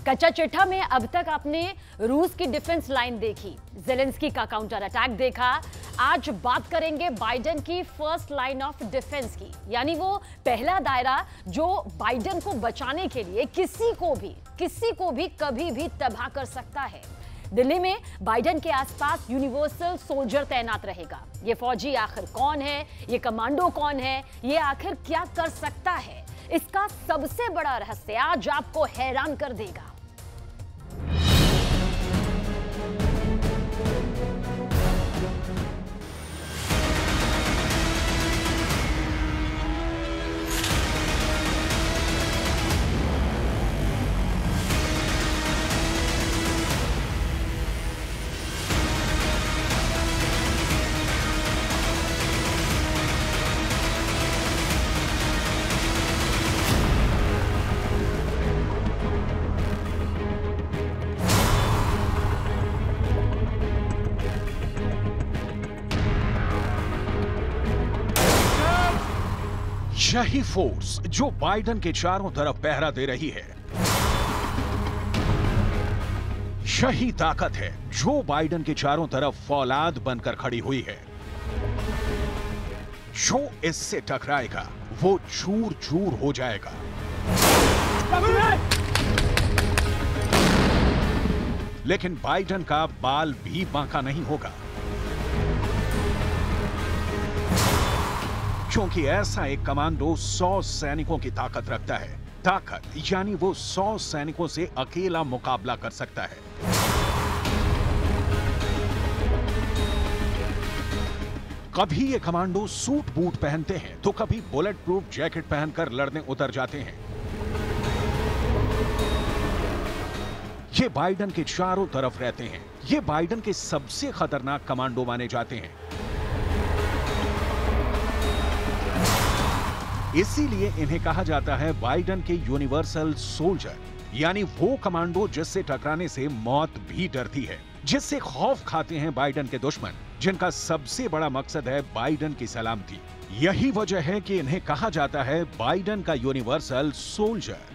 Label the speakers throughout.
Speaker 1: कच्चा चिट्ठा में अब तक आपने रूस की डिफेंस लाइन देखी, जेलेंस्की का काउंटर अटैक देखा। आज बात करेंगे बाइडेन की फर्स्ट लाइन ऑफ डिफेंस की, यानी वो पहला दायरा जो बाइडेन को बचाने के लिए किसी को भी कभी भी तबाह कर सकता है। दिल्ली में बाइडेन के आसपास यूनिवर्सल सोल्जर तैनात रहेगा। ये फौजी आखिर कौन है, ये कमांडो कौन है, ये आखिर क्या कर सकता है, इसका सबसे बड़ा रहस्य आज आपको हैरान कर देगा।
Speaker 2: यही फोर्स जो बाइडेन के चारों तरफ पहरा दे रही है, यही ताकत है जो बाइडेन के चारों तरफ फौलाद बनकर खड़ी हुई है। जो इससे टकराएगा वो चूर चूर हो जाएगा। लेकिन बाइडेन का बाल भी बांका नहीं होगा, क्योंकि ऐसा एक कमांडो 100 सैनिकों की ताकत रखता है। ताकत यानी वो 100 सैनिकों से अकेला मुकाबला कर सकता है। कभी ये कमांडो सूट बूट पहनते हैं तो कभी बुलेट प्रूफ जैकेट पहनकर लड़ने उतर जाते हैं। ये बाइडेन के चारों तरफ रहते हैं। ये बाइडेन के सबसे खतरनाक कमांडो माने जाते हैं। इसीलिए इन्हें कहा जाता है बाइडेन के यूनिवर्सल सोल्जर, यानी वो कमांडो जिससे टकराने से मौत भी डरती है, जिससे खौफ खाते हैं बाइडेन के दुश्मन, जिनका सबसे बड़ा मकसद है बाइडेन की सलामती। यही वजह है कि इन्हें कहा जाता है बाइडेन का यूनिवर्सल सोल्जर।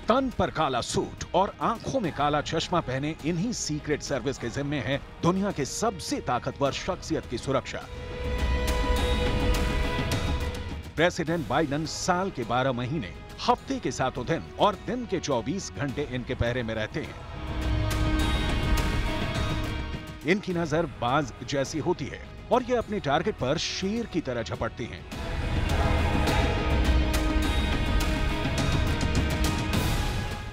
Speaker 2: तन पर काला सूट और आंखों में काला चश्मा पहने इन्हीं सीक्रेट सर्विस के जिम्मे है दुनिया के सबसे ताकतवर शख्सियत की सुरक्षा। प्रेसिडेंट बाइडेन साल के 12 महीने, हफ्ते के 7 दिन और दिन के 24 घंटे इनके पहरे में रहते हैं। इनकी नजर बाज जैसी होती है और ये अपने टारगेट पर शेर की तरह झपटते हैं।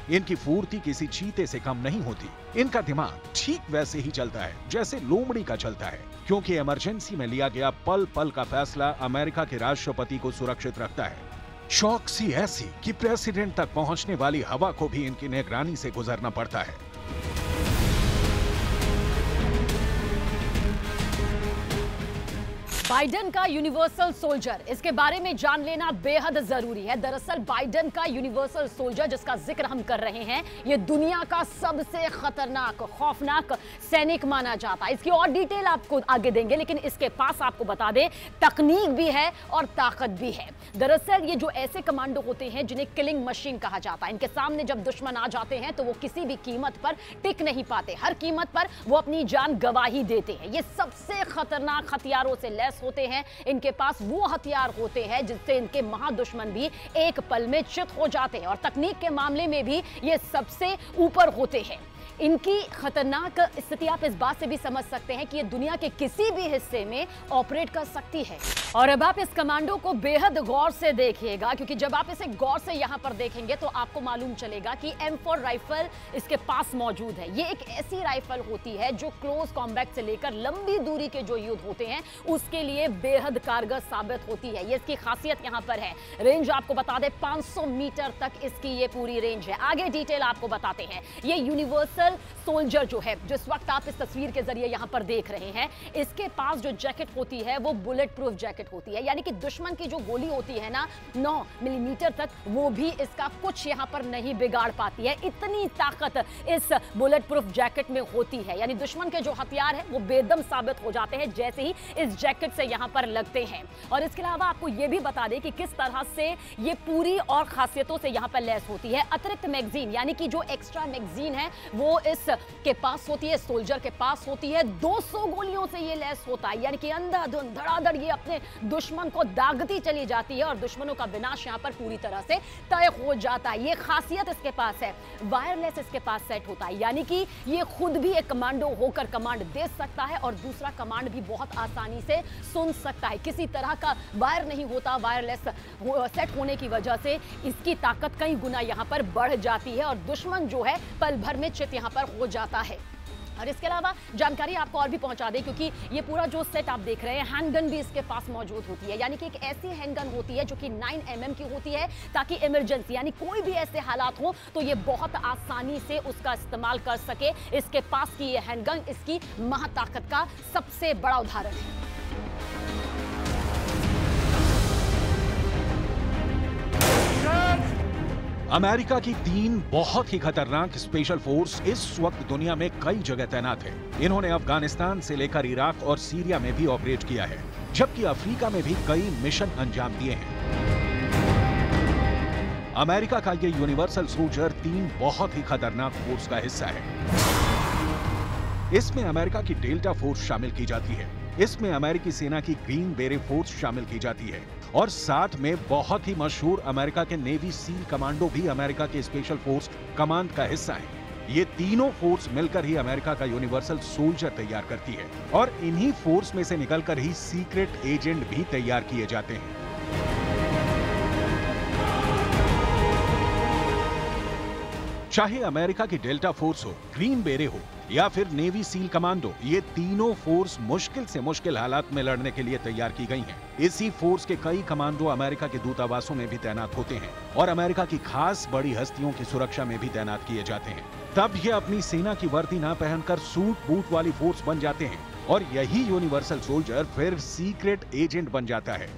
Speaker 2: इनकी फुर्ती किसी चीते से कम नहीं होती। इनका दिमाग ठीक वैसे ही चलता है जैसे लोमड़ी का चलता है, क्योंकि इमरजेंसी में लिया गया पल पल का फैसला अमेरिका के राष्ट्रपति को सुरक्षित रखता है। चौकसी ऐसी कि प्रेसिडेंट तक पहुंचने वाली हवा को भी इनकी निगरानी से गुजरना पड़ता है।
Speaker 1: बाइडेन का यूनिवर्सल सोल्जर, इसके बारे में जान लेना बेहद जरूरी है। दरअसल बाइडेन का यूनिवर्सल सोल्जर जिसका जिक्र हम कर रहे हैं, ये दुनिया का सबसे खतरनाक, खौफनाक सैनिक माना जाता है। इसकी और डिटेल आपको आगे देंगे, लेकिन इसके पास आपको बता दें तकनीक भी है और ताकत भी है। दरअसल ये जो ऐसे कमांडो होते हैं जिन्हें किलिंग मशीन कहा जाता है, इनके सामने जब दुश्मन आ जाते हैं तो वो किसी भी कीमत पर टिक नहीं पाते। हर कीमत पर वो अपनी जान गंवा ही देते हैं। ये सबसे खतरनाक हथियारों से लैस होते हैं। इनके पास वो हथियार होते हैं जिससे इनके महादुश्मन भी एक पल में चित हो जाते हैं, और तकनीक के मामले में भी ये सबसे ऊपर होते हैं। इनकी खतरनाक स्थिति आप इस बात से भी समझ सकते हैं कि ये दुनिया के किसी भी हिस्से में ऑपरेट कर सकती है। और अब आप इस कमांडो को बेहद गौर से देखिएगा, क्योंकि जब आप इसे गौर से यहां पर देखेंगे तो आपको मालूम चलेगा कि M4 राइफल इसके पास मौजूद है। ये एक ऐसी राइफल होती है जो क्लोज कॉम्बैट से लेकर लंबी दूरी के जो युद्ध होते हैं उसके लिए बेहद कारगर साबित होती है। ये इसकी खासियत यहां पर है। रेंज आपको बता दें 500 मीटर तक इसकी ये पूरी रेंज है। आगे डिटेल आपको बताते हैं। ये यूनिवर्सल यूनिवर्सल सोल्जर जो है, जिस वक्त आप इस तस्वीर के जरिए यहां पर देख रहे हैं, इसके पास जो जैकेट होती है वो बुलेट प्रूफ जैकेट होती है, यानी कि दुश्मन की जो गोली होती है ना 9 मिलीमीटर तक, वो भी इसका कुछ यहां पर नहीं बिगाड़ पाती है। इतनी ताकत इस बुलेट प्रूफ जैकेट में होती है, यानी दुश्मन के जो हथियार है वो बेदम साबित हो जाते हैं जैसे ही इस जैकेट से यहां पर लगते हैं। और इसके अलावा आपको यह भी बता दें कि किस तरह से ये पूरी और खासियतों से यहां पर लैस होती है। अतिरिक्त मैगजीन, यानी कि जो एक्स्ट्रा मैगजीन है वो इस के पास होती है, सोल्जर के पास होती है। 200 गोलियों से ये लैस होता है, यानी कि अंधाधुंध धड़ाधड़ ये अपने दुश्मन को दागती चली जाती है और दुश्मनों का विनाश यहां पर पूरी तरह से तय हो जाता है। ये खासियत इसके पास है। वायरलेस इसके पास सेट होता है, यानी कि ये खुद भी एक कमांडो होकर कमांड दे सकता है और दूसरा कमांड भी बहुत आसानी से सुन सकता है। किसी तरह का वायर नहीं होता, वायरलेस सेट होने की वजह से इसकी ताकत कई गुना यहां पर बढ़ जाती है और दुश्मन जो है पल भर में चित यहां पर हो जाता है। और इसके अलावा जानकारी आपको और भी पहुंचा दें, क्योंकि ये पूरा जो सेट आप देख रहे हैं, हैंडगन भी इसके पास मौजूद होती है, यानी कि एक ऐसी हैंडगन होती है जो कि 9 mm की होती है, ताकि इमरजेंसी यानी कोई भी ऐसे हालात हो तो ये बहुत आसानी से उसका इस्तेमाल कर सके। इसके पास की ये हैंडगन इसकी महाताकत का सबसे बड़ा उदाहरण है।
Speaker 2: अमेरिका की 3 बहुत ही खतरनाक स्पेशल फोर्स इस वक्त दुनिया में कई जगह तैनात है। इन्होंने अफगानिस्तान से लेकर इराक और सीरिया में भी ऑपरेट किया है, जबकि अफ्रीका में भी कई मिशन अंजाम दिए हैं। अमेरिका का ये यूनिवर्सल सोल्जर 3 बहुत ही खतरनाक फोर्स का हिस्सा है। इसमें अमेरिका की डेल्टा फोर्स शामिल की जाती है, इसमें अमेरिकी सेना की ग्रीन बेरे फोर्स शामिल की जाती है और साथ में बहुत ही मशहूर अमेरिका के नेवी सील कमांडो भी अमेरिका के स्पेशल फोर्स कमांड का हिस्सा है। ये तीनों फोर्स मिलकर ही अमेरिका का यूनिवर्सल सोल्जर तैयार करती है और इन्हीं फोर्स में से निकलकर ही सीक्रेट एजेंट भी तैयार किए जाते हैं। चाहे अमेरिका की डेल्टा फोर्स हो, ग्रीन बेरे हो या फिर नेवी सील कमांडो, ये तीनों फोर्स मुश्किल से मुश्किल हालात में लड़ने के लिए तैयार की गई हैं। इसी फोर्स के कई कमांडो अमेरिका के दूतावासों में भी तैनात होते हैं और अमेरिका की खास बड़ी हस्तियों की सुरक्षा में भी तैनात किए जाते हैं। तब ये अपनी सेना की वर्दी ना पहनकर सूट बूट वाली फोर्स बन जाते हैं और यही यूनिवर्सल सोल्जर फिर सीक्रेट एजेंट बन जाता है।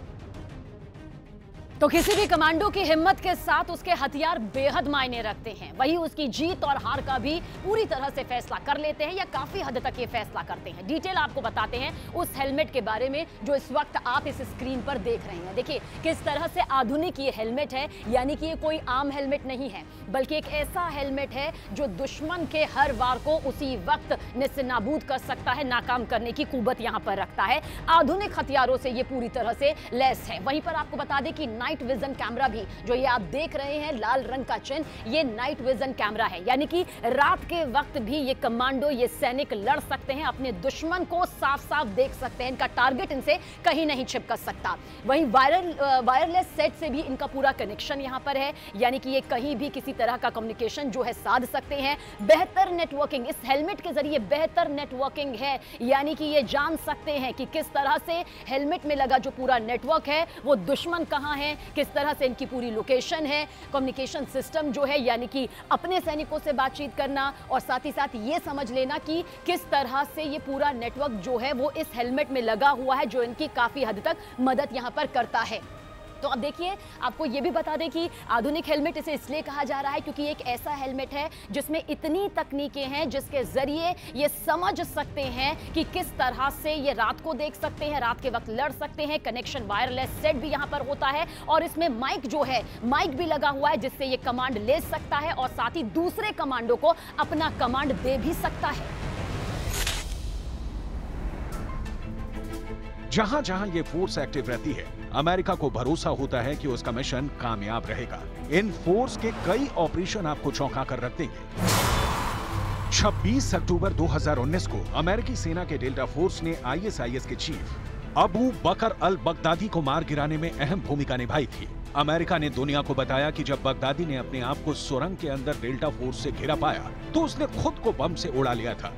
Speaker 1: तो किसी भी कमांडो की हिम्मत के साथ उसके हथियार बेहद मायने रखते हैं, वही उसकी जीत और हार का भी पूरी तरह से फैसला कर लेते हैं या काफी हद तक ये फैसला करते हैं। डिटेल आपको बताते हैं उस हेलमेट के बारे में जो इस वक्त आप इस स्क्रीन पर देख रहे हैं। देखिए किस तरह से आधुनिक ये हेलमेट है, यानी कि ये कोई आम हेलमेट नहीं है, बल्कि एक ऐसा हेलमेट है जो दुश्मन के हर वार को उसी वक्त निस्नाबूद कर सकता है, नाकाम करने की कुव्वत यहाँ पर रखता है। आधुनिक हथियारों से ये पूरी तरह से लैस है। वहीं पर आपको बता दें कि नाइट विजन कैमरा भी, जो ये आप देख रहे हैं लाल रंग का चिन्ह, ये नाइट विजन कैमरा है, यानी कि रात के वक्त भी ये कमांडो, ये सैनिक लड़ सकते हैं, अपने दुश्मन को साफ साफ देख सकते हैं, इनका टारगेट इनसे कहीं नहीं छिपक सकता। वहीं वायरलेस सेट से भी इनका पूरा कनेक्शन यहाँ पर है, यानी कि ये कहीं भी किसी तरह का कम्युनिकेशन जो है साध सकते हैं। बेहतर नेटवर्किंग, इस हेलमेट के जरिए बेहतर नेटवर्किंग है, यानी कि ये जान सकते हैं कि किस तरह से हेलमेट में लगा जो पूरा नेटवर्क है वो दुश्मन कहाँ है, किस तरह से इनकी पूरी लोकेशन है। कम्युनिकेशन सिस्टम जो है, यानी कि अपने सैनिकों से बातचीत करना और साथ ही साथ ये समझ लेना कि किस तरह से ये पूरा नेटवर्क जो है वो इस हेलमेट में लगा हुआ है, जो इनकी काफी हद तक मदद यहां पर करता है। तो अब देखिए, आपको ये भी बता दें कि आधुनिक हेलमेट इसे इसलिए कहा जा रहा है क्योंकि एक ऐसा हेलमेट है जिसमें इतनी तकनीकें हैं जिसके जरिए ये समझ सकते हैं कि किस तरह से ये रात को देख सकते हैं, रात के वक्त लड़ सकते हैं। कनेक्शन वायरलेस सेट भी यहाँ पर होता है और इसमें माइक जो है, माइक भी लगा हुआ है जिससे ये कमांड ले सकता है और साथ ही दूसरे कमांडो को अपना कमांड दे भी सकता है।
Speaker 2: जहां जहां ये फोर्स एक्टिव रहती है, अमेरिका को भरोसा होता है कि उसका मिशन कामयाब रहेगा। इन फोर्स के कई ऑपरेशन आपको चौंका कर रख देंगे। 26 अक्टूबर 2019 को अमेरिकी सेना के डेल्टा फोर्स ने ISIS के चीफ अबू बकर अल बगदादी को मार गिराने में अहम भूमिका निभाई थी। अमेरिका ने दुनिया को बताया कि जब बगदादी ने अपने आप को सुरंग के अंदर डेल्टा फोर्स से घिरा पाया तो उसने खुद को बम से उड़ा लिया था।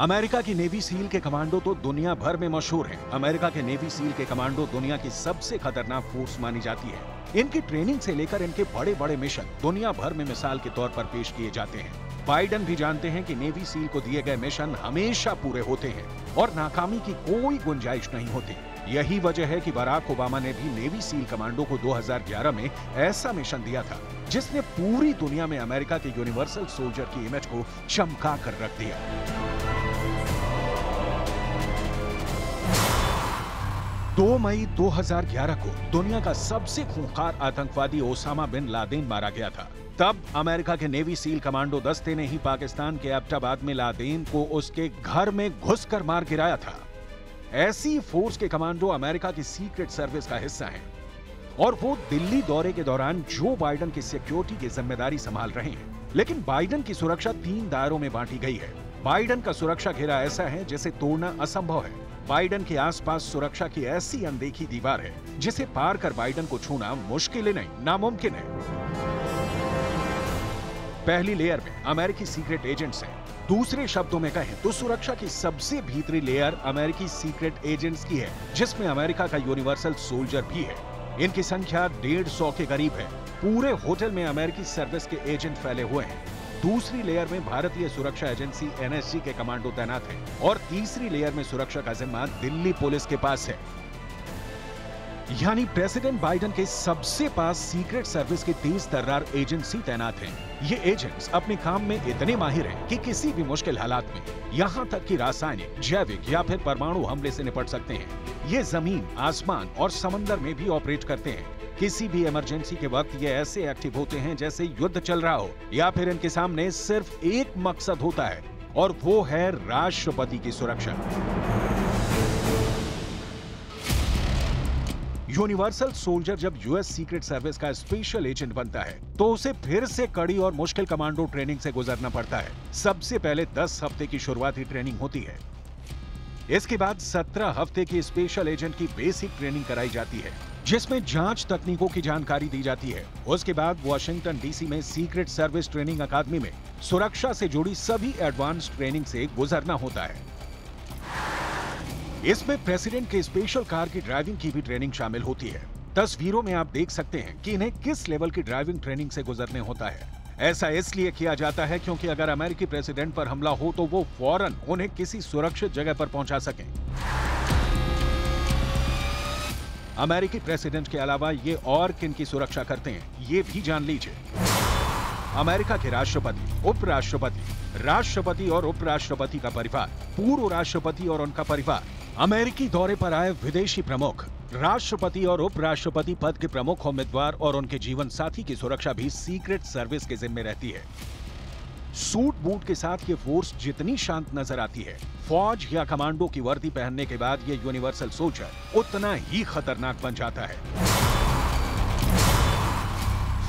Speaker 2: अमेरिका की नेवी सील के कमांडो तो दुनिया भर में मशहूर हैं। अमेरिका के नेवी सील के कमांडो दुनिया की सबसे खतरनाक फोर्स मानी जाती है। इनकी ट्रेनिंग से लेकर इनके बड़े बड़े मिशन दुनिया भर में मिसाल के तौर पर पेश किए जाते हैं। बाइडन भी जानते हैं कि नेवी सील को दिए गए मिशन हमेशा पूरे होते हैं और नाकामी की कोई गुंजाइश नहीं होती। यही वजह है कि बराक ओबामा ने भी नेवी सील कमांडो को 2011 में ऐसा मिशन दिया था जिसने पूरी दुनिया में अमेरिका के यूनिवर्सल सोल्जर की इमेज को चमका कर रख दिया। 2 मई 2011 को दुनिया का सबसे खूंखार आतंकवादी ओसामा बिन लादेन मारा गया था। तब अमेरिका के नेवी सील कमांडो दस्ते ने ही पाकिस्तान के एबटाबाद में लादेन को उसके घर में घुसकर मार गिराया था। ऐसी फोर्स के कमांडो अमेरिका की सीक्रेट सर्विस का हिस्सा हैं और वो दिल्ली दौरे के दौरान जो बाइडन की सिक्योरिटी की जिम्मेदारी संभाल रहे हैं। लेकिन बाइडन की सुरक्षा 3 दायरों में बांटी गई है। बाइडन का सुरक्षा घेरा ऐसा है जिसे तोड़ना असंभव है। बाइडन के आसपास सुरक्षा की ऐसी अनदेखी दीवार है जिसे पार कर बाइडन को छूना मुश्किल ही नहीं, नामुमकिन है। पहली लेयर में अमेरिकी सीक्रेट एजेंट्स हैं। दूसरे शब्दों में कहें तो सुरक्षा की सबसे भीतरी लेयर अमेरिकी सीक्रेट एजेंट्स की है, जिसमें अमेरिका का यूनिवर्सल सोल्जर भी है। इनकी संख्या 150 के करीब है। पूरे होटल में अमेरिकी सर्विस के एजेंट फैले हुए हैं। दूसरी लेयर में भारतीय सुरक्षा एजेंसी एनएसजी के कमांडो तैनात हैं और तीसरी लेयर में सुरक्षा का जिम्मा दिल्ली पुलिस के पास है। यानी प्रेसिडेंट बाइडन के सबसे पास सीक्रेट सर्विस के 30 तर्रार एजेंसी तैनात हैं। ये एजेंट्स अपने काम में इतने माहिर हैं कि किसी भी मुश्किल हालात में, यहाँ तक कि रासायनिक, जैविक या फिर परमाणु हमले से निपट सकते हैं। ये जमीन, आसमान और समंदर में भी ऑपरेट करते हैं। किसी भी इमरजेंसी के वक्त ये ऐसे एक्टिव होते हैं जैसे युद्ध चल रहा हो या फिर इनके सामने सिर्फ एक मकसद होता है और वो है राष्ट्रपति की सुरक्षा। यूनिवर्सल सोल्जर जब यूएस सीक्रेट सर्विस का स्पेशल एजेंट बनता है तो उसे फिर से कड़ी और मुश्किल कमांडो ट्रेनिंग से गुजरना पड़ता है। सबसे पहले 10 हफ्ते की शुरुआती ट्रेनिंग होती है। इसके बाद 17 हफ्ते की स्पेशल एजेंट की बेसिक ट्रेनिंग कराई जाती है, जिसमें जांच तकनीकों की जानकारी दी जाती है। उसके बाद वॉशिंगटन डीसी में सीक्रेट सर्विस ट्रेनिंग अकादमी में सुरक्षा से जुड़ी सभी एडवांस ट्रेनिंग से गुजरना होता है। इसमें प्रेसिडेंट के स्पेशल कार की ड्राइविंग की भी ट्रेनिंग शामिल होती है। तस्वीरों में आप देख सकते हैं कि इन्हें किस लेवल की ड्राइविंग ट्रेनिंग से गुजरने होता है। ऐसा इसलिए किया जाता है क्योंकि अगर अमेरिकी प्रेसिडेंट पर हमला हो तो वो फौरन उन्हें किसी सुरक्षित जगह पर पहुंचा सकें। अमेरिकी प्रेसिडेंट के अलावा ये और किन की सुरक्षा करते हैं, ये भी जान लीजिए। अमेरिका के राष्ट्रपति, उपराष्ट्रपति, राष्ट्रपति और उपराष्ट्रपति का परिवार, पूर्व राष्ट्रपति और उनका परिवार, अमेरिकी दौरे पर आए विदेशी प्रमुख, राष्ट्रपति और उपराष्ट्रपति पद के प्रमुख उम्मीदवार और उनके जीवन साथी की सुरक्षा भी सीक्रेट सर्विस के जिम्मे रहती है। सूट बूट के साथ ये फोर्स जितनी शांत नजर आती है, फौज या कमांडो की वर्दी पहनने के बाद ये यूनिवर्सल सोल्जर उतना ही खतरनाक बन जाता है।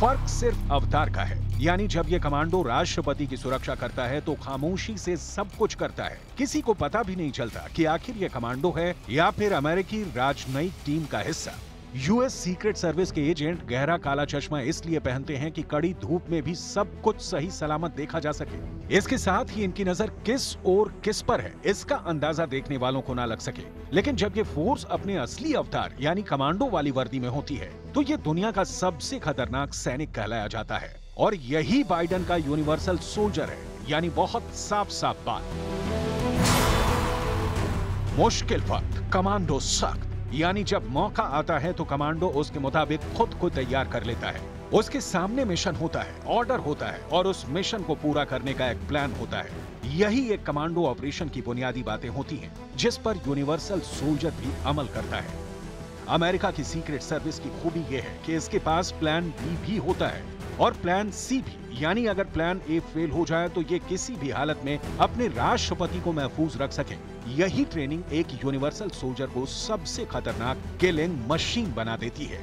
Speaker 2: फर्क सिर्फ अवतार का है, यानी जब ये कमांडो राष्ट्रपति की सुरक्षा करता है तो खामोशी से सब कुछ करता है। किसी को पता भी नहीं चलता कि आखिर ये कमांडो है या फिर अमेरिकी राजनयिक टीम का हिस्सा। यूएस सीक्रेट सर्विस के एजेंट गहरा काला चश्मा इसलिए पहनते हैं कि कड़ी धूप में भी सब कुछ सही सलामत देखा जा सके। इसके साथ ही इनकी नजर किस और किस पर है, इसका अंदाजा देखने वालों को ना लग सके। लेकिन जब ये फोर्स अपने असली अवतार यानी कमांडो वाली वर्दी में होती है तो ये दुनिया का सबसे खतरनाक सैनिक कहलाया जाता है। और यही बाइडन का यूनिवर्सल सोल्जर है, यानी बहुत साफ साफ बात। मुश्किल वक्त कमांडो सख्त, यानी जब मौका आता है तो कमांडो उसके मुताबिक खुद को तैयार कर लेता है। उसके सामने मिशन होता है, ऑर्डर होता है और उस मिशन को पूरा करने का एक प्लान होता है। यही एक कमांडो ऑपरेशन की बुनियादी बातें होती हैं, जिस पर यूनिवर्सल सोल्जर भी अमल करता है। अमेरिका की सीक्रेट सर्विस की खूबी यह है कि इसके पास प्लान बी भी होता है और प्लान सी भी, यानी अगर प्लान ए फेल हो जाए तो ये किसी भी हालत में अपने राष्ट्रपति को महफूज रख सके। यही ट्रेनिंग एक यूनिवर्सल सोल्जर को सबसे खतरनाक किलिंग मशीन बना देती है।